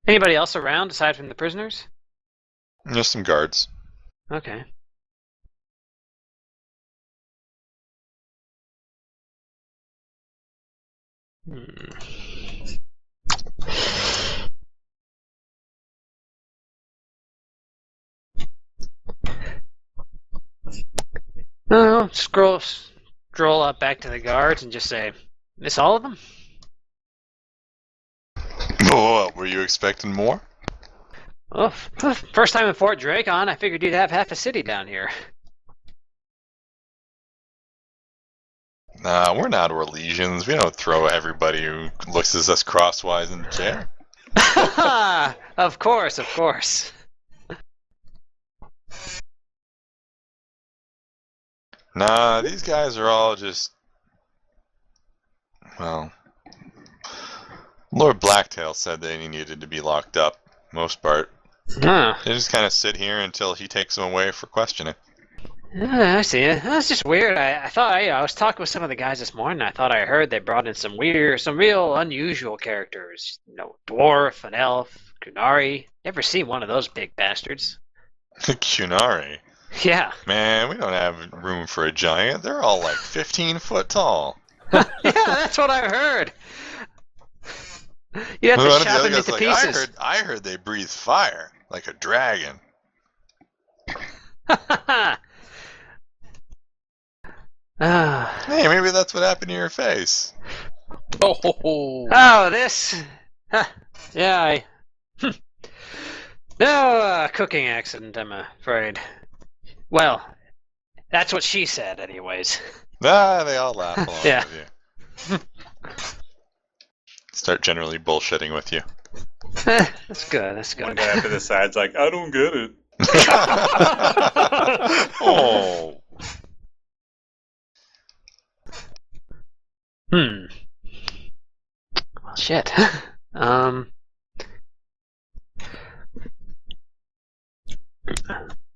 Anybody else around aside from the prisoners? Just some guards. Okay. Oh, stroll up back to the guards and just say, "Miss all of them?" What, were you expecting more? Oh, first time in Fort Dracon, I figured you'd have half a city down here. Nah, we're not Orlesians. We don't throw everybody who looks at us crosswise in jail. Of course, of course. Nah, these guys are all just... Well... Lord Blacktail said they needed to be locked up, most part. Huh. They just kind of sit here until he takes them away for questioning. I see it. That's just weird. I thought I was talking with some of the guys this morning. I thought I heard they brought in some real unusual characters. You know, dwarf, an elf, Kunari. Never seen one of those big bastards. Kunari. Yeah. Man, we don't have room for a giant. They're all like 15 foot tall. Yeah, that's what I heard. You have to chop them into pieces. I heard they breathe fire like a dragon. Hey, maybe that's what happened to your face. Oh, this. Yeah, no cooking accident, I'm afraid. Well, that's what she said, anyways. Ah, they all laugh along Yeah. with you. Start generally bullshitting with you. That's good, that's good. One guy up to the side's like, I don't get it. Oh. Well, shit.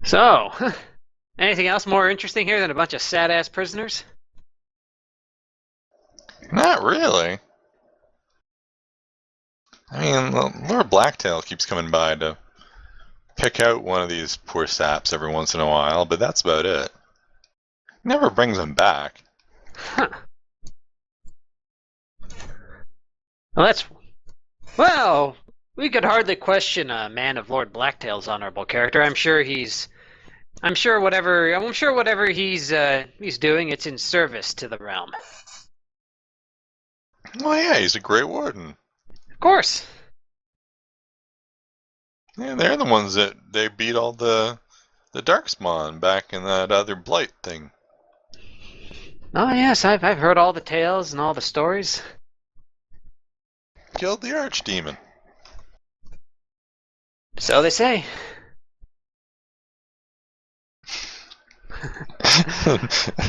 So, anything else more interesting here than a bunch of sad-ass prisoners? Not really. I mean, Lord Blacktail keeps coming by to pick out one of these poor saps every once in a while, but that's about it. Never brings them back. Huh. Well, we could hardly question a man of Lord Blacktail's honorable character. I'm sure whatever he's doing, it's in service to the realm. Well, yeah, he's a great warden. Of course. Yeah, they're the ones that they beat all the Darkspawn back in that other Blight thing. Oh yes, I've heard all the tales and all the stories. Killed the Archdemon. So they say.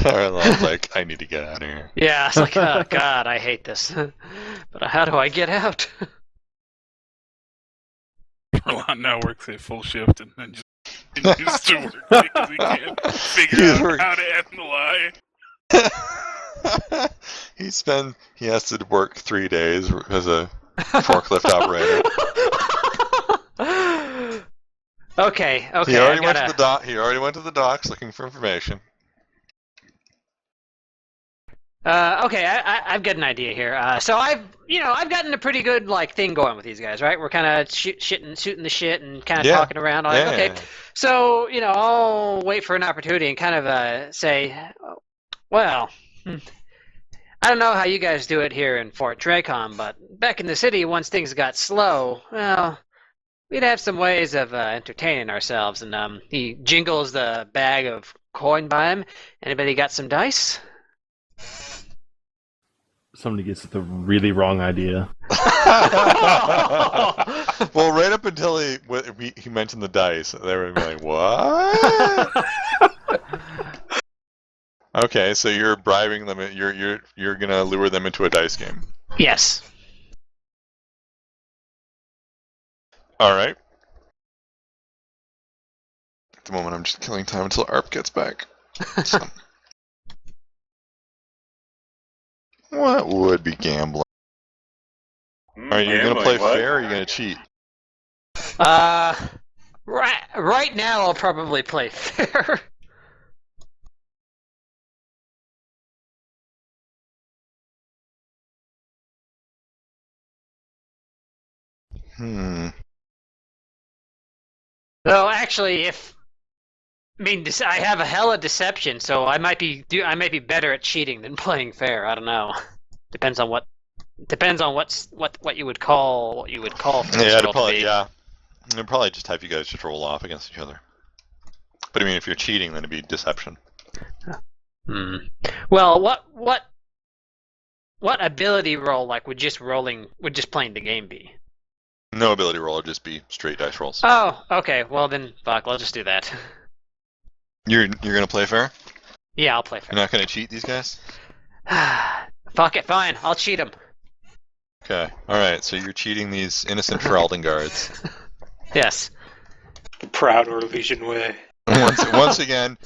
Arlon's like, I need to get out of here. Yeah, it's like, oh god, I hate this. But how do I get out? Rheland now works a full shift and then just continues to work because he can't figure out how to end the lie. He has to work 3 days as a forklift operator. Okay. He already went to the docks looking for information. Okay, I've got an idea here. So I've gotten a pretty good thing going with these guys, right? We're kind of shooting the shit and kind of talking around. Okay, so I'll wait for an opportunity and kind of say, well, I don't know how you guys do it here in Fort Dracon, but back in the city, once things got slow, well, we'd have some ways of entertaining ourselves. And he jingles the bag of coin by him. Anybody got some dice? Somebody gets the really wrong idea. Well, right up until he mentioned the dice, they were like, "What?" Okay, so you're bribing them. You're gonna lure them into a dice game. Yes. All right. At the moment, I'm just killing time until ARP gets back. So. What would be gambling? Are you gonna play fair or are you gonna cheat? Right now I'll probably play fair. Though actually, I have a hella deception, so I might be better at cheating than playing fair. I don't know. Depends on what you would call for this roll to be. It'd probably just have you guys just roll off against each other. But I mean, if you're cheating, then it'd be deception. Well, what ability roll would just playing the game be? No ability roll, would just be straight dice rolls. Oh, okay. Well then, fuck. I'll just do that. You're gonna play fair? Yeah, I'll play fair. You're not gonna cheat these guys? Fuck it, fine. I'll cheat them. Okay. All right. So you're cheating these innocent Ferelden guards. Yes. The proud Orlesian way. Once again,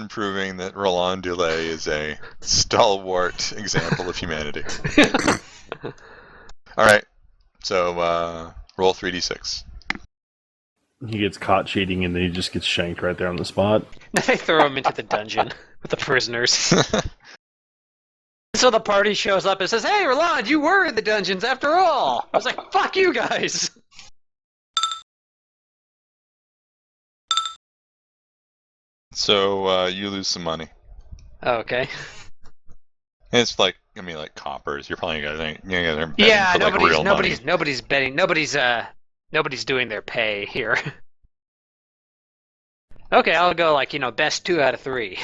proving that Rheland is a stalwart example of humanity. All right. So roll 3d6. He gets caught cheating and then he just gets shanked right there on the spot. They throw him into the dungeon with the prisoners. So the party shows up and says, "Hey, Rheland, you were in the dungeons after all." I was like, "Fuck you guys." So you lose some money. Okay. It's like coppers. You're probably gonna yeah. for, real money. Nobody's betting. Nobody's doing their pay here. Okay, I'll go best 2 out of 3.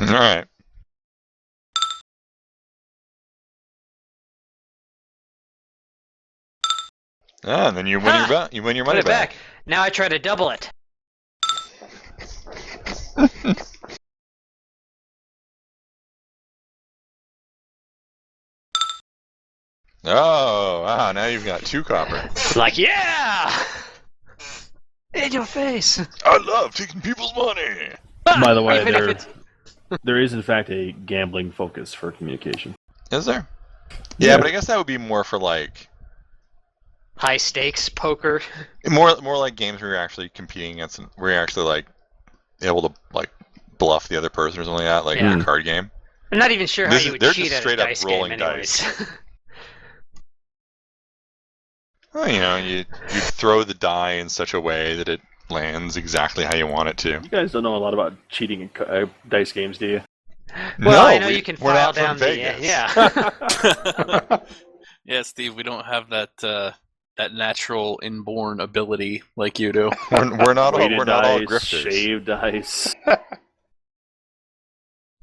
All right. And then you win your money back. Now I try to double it. Oh, wow, now you've got 2 copper. Yeah! In your face! I love taking people's money! By the way, there is in fact a gambling focus for communication. Is there? Yeah, but I guess that would be more for high stakes poker. More like games where you're actually competing against, where you're actually able to bluff the other person or something like that, a card game. I'm not even sure how you would cheat at a dice game, anyways. Dice. Well, you throw the die in such a way that it lands exactly how you want it to. You guys don't know a lot about cheating in dice games, do you? Well, I know you can file down Vegas. yeah. Yeah, Steve, we don't have that natural inborn ability like you do. We're not all dice, grifters. Shaved dice.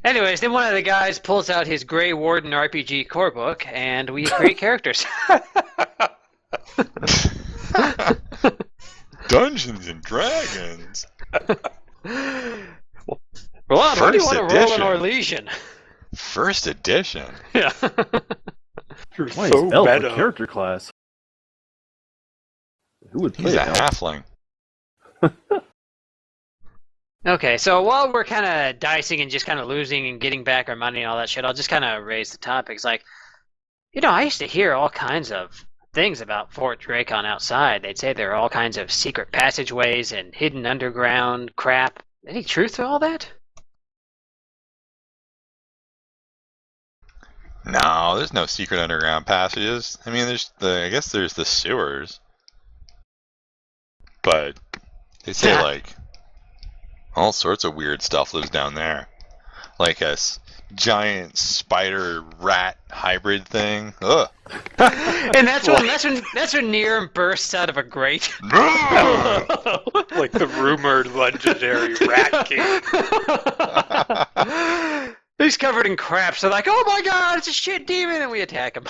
Anyways, then one of the guys pulls out his Grey Warden RPG core book, and we create characters. Dungeons and Dragons. Well, what do you want to roll an Orlesian? First edition. Yeah. Why is elf a character class? Who would play He's a elf? halfling. Okay, so while we're kind of dicing and just kind of losing and getting back our money and all that shit, I'll just kind of raise the topics. I used to hear all kinds of things about Fort Dracon outside. They'd say there are all kinds of secret passageways and hidden underground crap. Any truth to all that? No, there's no secret underground passages. I mean, I guess there's the sewers. But they say all sorts of weird stuff lives down there. Like a giant spider rat hybrid thing. Ugh. And that's when Niram bursts out of a grate. Like the rumored legendary rat king. He's covered in crap, so oh my god, it's a shit demon, and we attack him.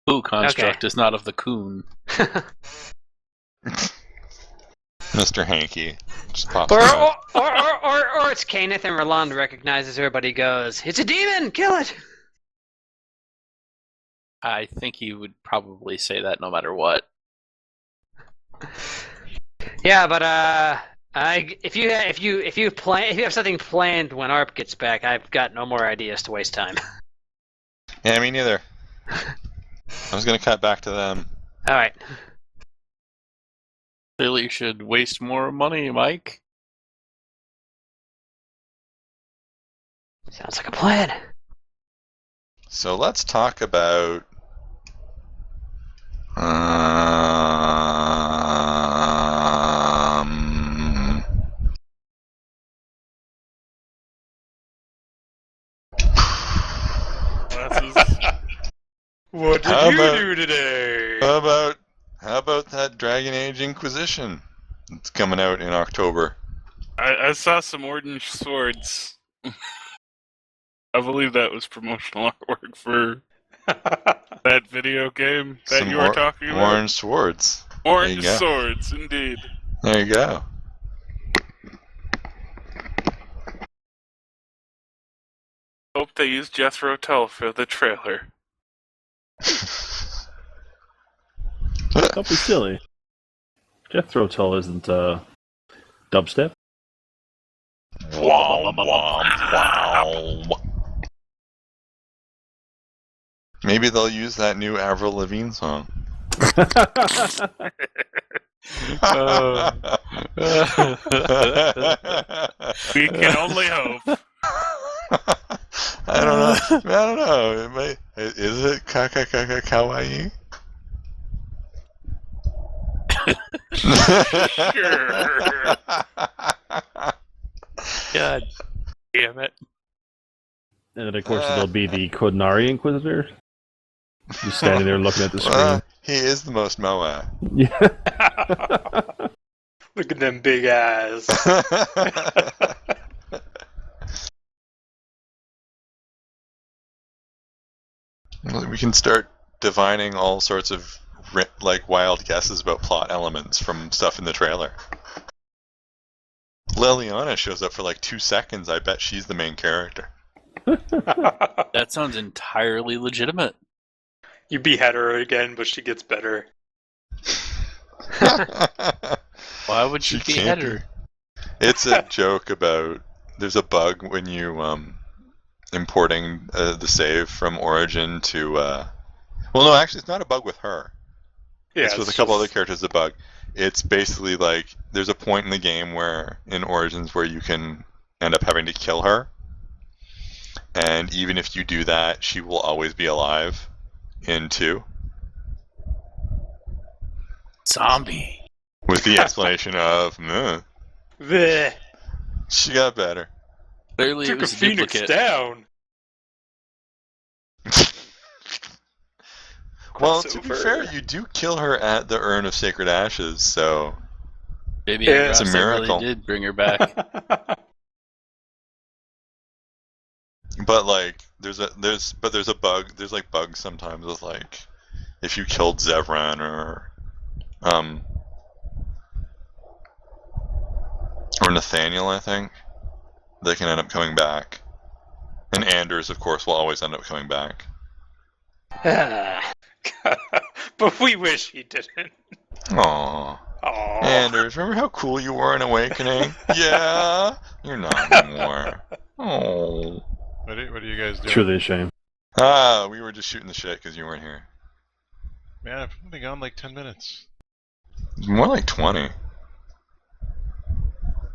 Boo construct is not of the coon. Mr. Hanky just pops or it's Kenneth and Rheland recognizes her, but he goes, "It's a demon! Kill it!" I think he would probably say that no matter what. Yeah, but if you have something planned when ARP gets back, I've got no more ideas to waste time. Yeah, me neither. I was gonna cut back to them. All right. Clearly, you should waste more money, Mike. Sounds like a plan. So let's talk about What did you do today? How about that Dragon Age Inquisition? It's coming out in October. I saw some orange swords. I believe that was promotional artwork for that video game that you were talking about. Orange swords. Orange swords, indeed. There you go. Hope they use Jethro Tull for the trailer. Don't be silly. Jethro Tull isn't dubstep. Wow, wow. Maybe they'll use that new Avril Lavigne song. We can only hope. I don't know. It might. Is it kawaii? Sure. God damn it. And then, of course, there'll be the Kodnari Inquisitor. Just standing there looking at the screen. He is the most Moa. Yeah. Look at them big eyes. We can start divining all sorts of wild guesses about plot elements from stuff in the trailer. Liliana shows up for 2 seconds. I bet she's the main character. That sounds entirely legitimate. You behead her again, but she gets better. Why would she behead her? It's a joke about... There's a bug when you importing the save from Origin to... Well, no, actually, it's not a bug with her. Yeah, it's with a couple other characters, a bug. It's basically there's a point in the game in Origins where you can end up having to kill her. And even if you do that, she will always be alive in 2. Zombie. With the explanation of, Bleh. she got better. Clearly Took it was a a phoenix duplicate. down. Well, to be fair, you do kill her at the Urn of Sacred Ashes, so Maybe Yeah, it's a miracle. really did bring her back. But there's a bug. There's bugs sometimes with if you killed Zevran or Nathaniel, I think they can end up coming back. And Anders, of course, will always end up coming back. But we wish he didn't. Aww. Aww. Anders, remember how cool you were in Awakening? Yeah, you're not anymore. Oh. What are you guys doing? Truly a shame. We were just shooting the shit because you weren't here. Man, I've only gone 10 minutes. More like 20.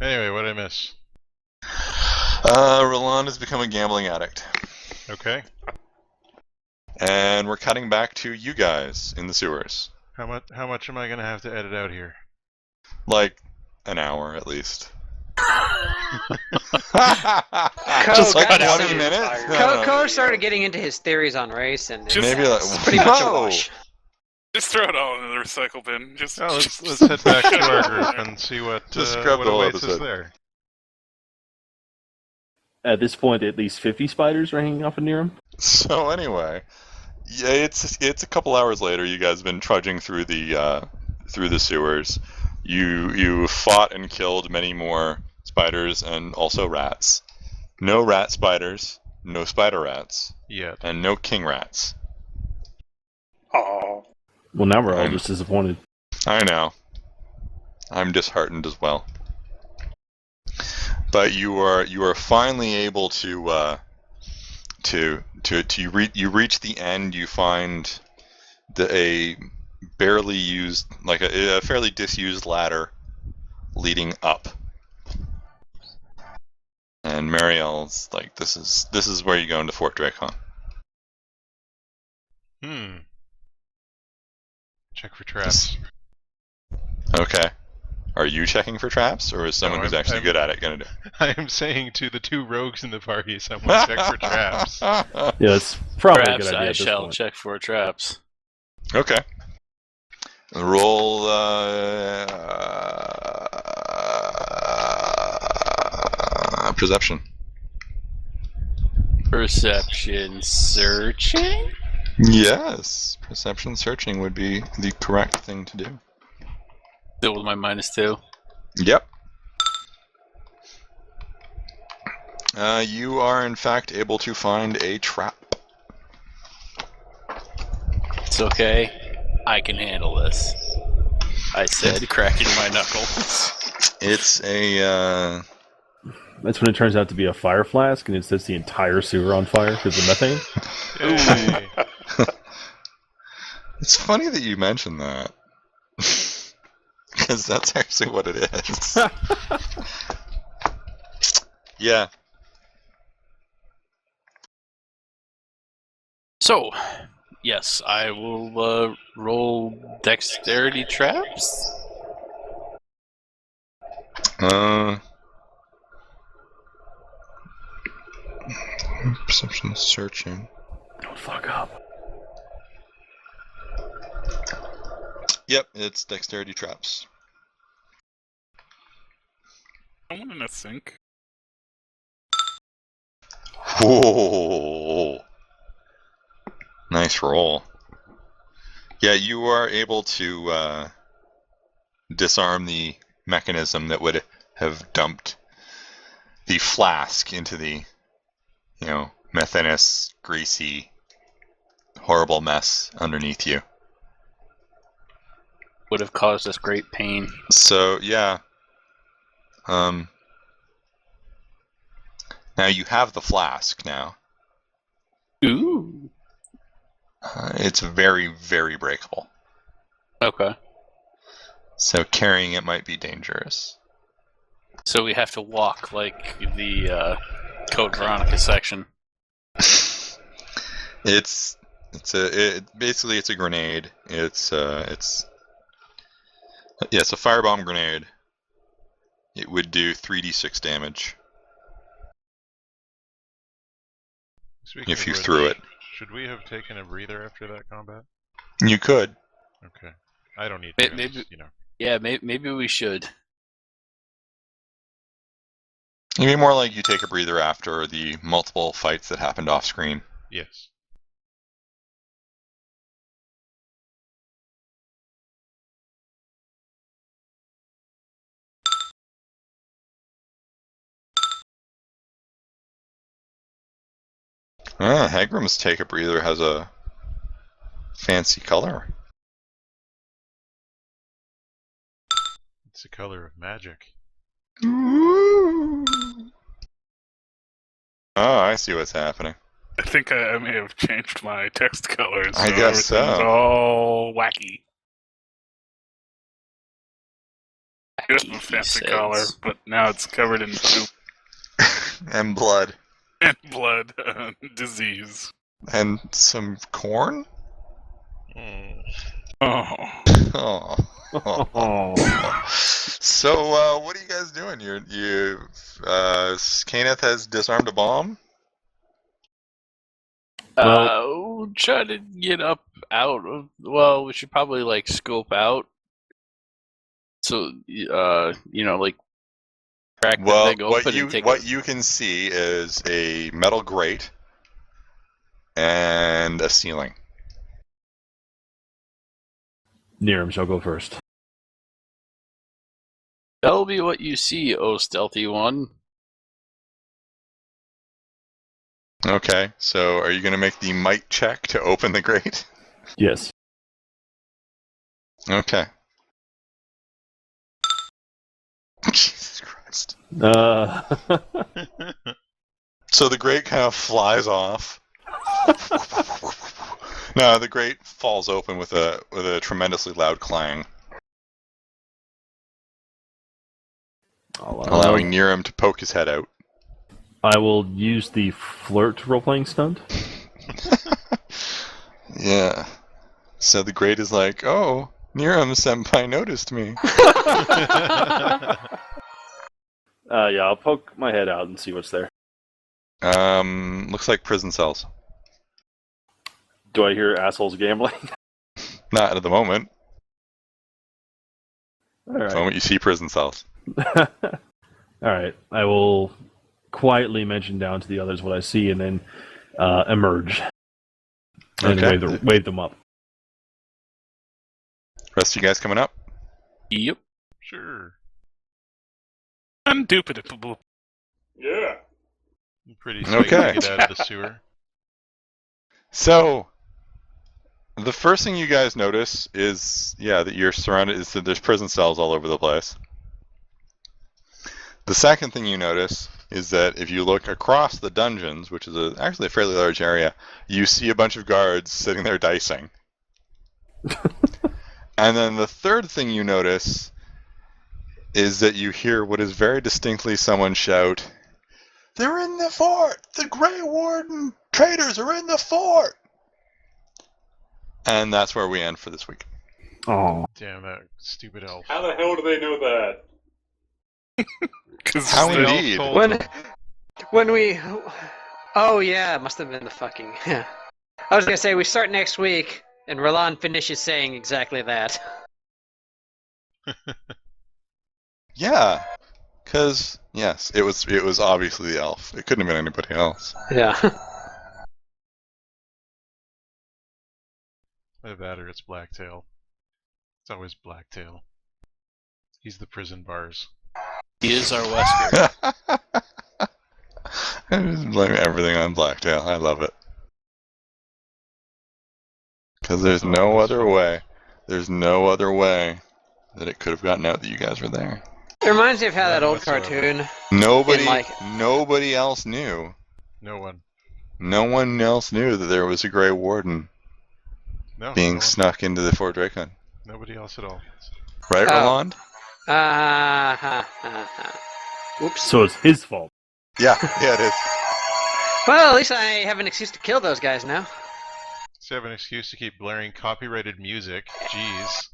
Anyway, what did I miss? Rheland has become a gambling addict. Okay. And we're cutting back to you guys in the sewers. How much am I gonna have to edit out here? An hour at least. Just 20 minutes? Co started getting into his theories on race, and Maybe it's pretty much a Whoa! wash. Just throw it all in the recycle bin. Let's head back to our group and see what Describe the whole awaits us episode. there. At this point, at least 50 spiders are hanging off near him. So anyway, yeah, it's a couple hours later. You guys have been trudging through the sewers. You fought and killed many more spiders and also rats. No rat spiders, no spider rats, Yet. and no king rats. Aww. Well, now we're all just disappointed. I know. I'm disheartened as well. But you are finally able to you reach the end. You find a barely used, like a fairly disused ladder leading up. And Marielle's like, this is where you go into Fort Dracon. Check for traps. Okay. Are you checking for traps, or is someone who's actually good at it going to do it? I am saying to the two rogues in the party, someone check for traps. Yeah, that's probably a Perhaps good idea I at this shall point. check for traps. Okay. Roll perception. Perception searching? Yes, perception searching would be the correct thing to do. Still with my -2. Yep. You are in fact able to find a trap. It's okay. I can handle this. I said, cracking my knuckles. It's a That's when it turns out to be a fire flask, and it sets the entire sewer on fire because of methane. Yay. It's funny that you mentioned that. Because that's actually what it is. Yeah. So, yes, I will roll dexterity traps. Perception searching. Don't fuck up. Yep, it's dexterity traps. Someone in a sink. Whoa! Nice roll. Yeah, you are able to disarm the mechanism that would have dumped the flask into the, methanous, greasy, horrible mess underneath you. Would have caused us great pain. So, yeah. Now you have the flask now. Ooh. It's very, very breakable. Okay. So carrying it might be dangerous. So we have to walk like the Code Veronica section. Basically it's a grenade. It's a firebomb grenade. It would do 3d6 damage. Speaking if of you which, threw it. Should we have taken a breather after that combat? You could. Okay. I don't need to. Maybe, just, Yeah, maybe we should. It'd be more like you take a breather after the multiple fights that happened off screen. Yes. Hagrim's take a breather has a fancy color. It's the color of magic. Ooh. Oh, I see what's happening. I think I may have changed my text colors. I guess so. Everything's all wacky. It was a fancy color, but now it's covered in poop And blood. and blood, disease. And some corn? Oh. Oh. Oh. So, what are you guys doing? Kenneth has disarmed a bomb? We'll try to get out of. Well, we should probably scope out. So, crack the thing open and take what you can see is a metal grate and a ceiling. Niram shall go first. Tell me what you see, oh stealthy one. Okay, so are you going to make the might check to open the grate? Yes. Okay. Jesus Christ. So the grate kind of flies off. No, the grate falls open with a tremendously loud clang, allowing Niram to poke his head out. I will use the flirt role-playing stunt. Yeah. So the grate is like, oh, Niram-senpai noticed me. Yeah, I'll poke my head out and see what's there. Looks like prison cells. Do I hear assholes gambling? Not at the moment. All right. At the moment you see prison cells. All right. I will quietly mention down to the others what I see and then emerge. And wave them up. Rest of you guys coming up? Yep. Sure. Indubitably. Yeah. I'm pretty sweet to get out of the sewer. So, the first thing you guys notice is, that you're surrounded, is that there's prison cells all over the place. The second thing you notice is that if you look across the dungeons, which is actually a fairly large area, you see a bunch of guards sitting there dicing. And then the third thing you notice is that you hear what is very distinctly someone shout, "They're in the fort! The Grey Warden traitors are in the fort!" And that's where we end for this week. Oh, damn that stupid elf! How the hell do they know that? How indeed? When we, oh yeah, it must have been the fucking. Yeah. I was gonna say we start next week, and Rheland finishes saying exactly that. Yeah, because yes, it was obviously the elf. It couldn't have been anybody else. Yeah. Either that or it's Blacktail. It's always Blacktail. He's the prison bars. He is our Wesker. I just blame everything on Blacktail. I love it. Because there's no other way. There's no other way that it could have gotten out that you guys were there. It reminds me of how that old cartoon. Nobody else knew. No one. No one else knew that there was a Grey Warden being snuck into the Fort Draken. Nobody else at all. Right, Rheland? Oops. so it's his fault. Yeah, it is. Well, at least I have an excuse to kill those guys now. So I have an excuse to keep blaring copyrighted music. Jeez.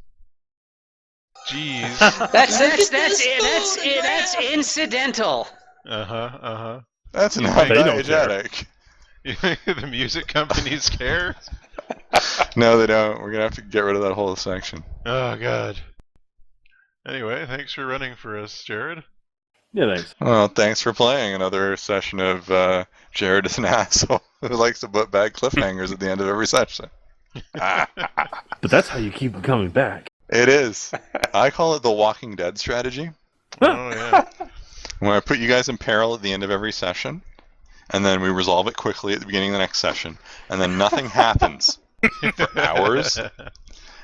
That's incidental. That's not diegetic. You think the music companies care? No, they don't. We're gonna have to get rid of that whole section. Oh god. Anyway, thanks for running for us, Jared. Yeah, thanks. Well, thanks for playing another session of Jared is an asshole who likes to put bad cliffhangers at the end of every session. But that's how you keep them coming back. It is. I call it the Walking Dead strategy. Oh yeah. When I put you guys in peril at the end of every session, and then we resolve it quickly at the beginning of the next session, and then nothing happens for hours,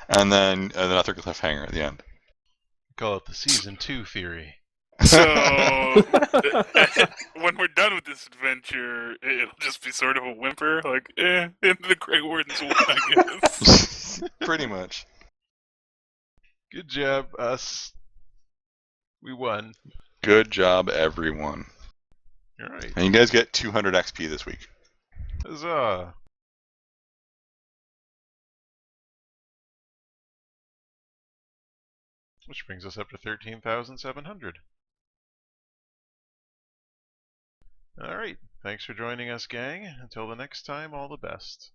and then another cliffhanger at the end. Call it the Season 2 theory. So, when we're done with this adventure, it'll just be sort of a whimper, like, the Grey Wardens won, I guess. Pretty much. Good job, us. We won. Good job, everyone. Alright. And you guys get 200 XP this week. Huzzah. Which brings us up to 13,700. Alright, thanks for joining us, gang. Until the next time, all the best.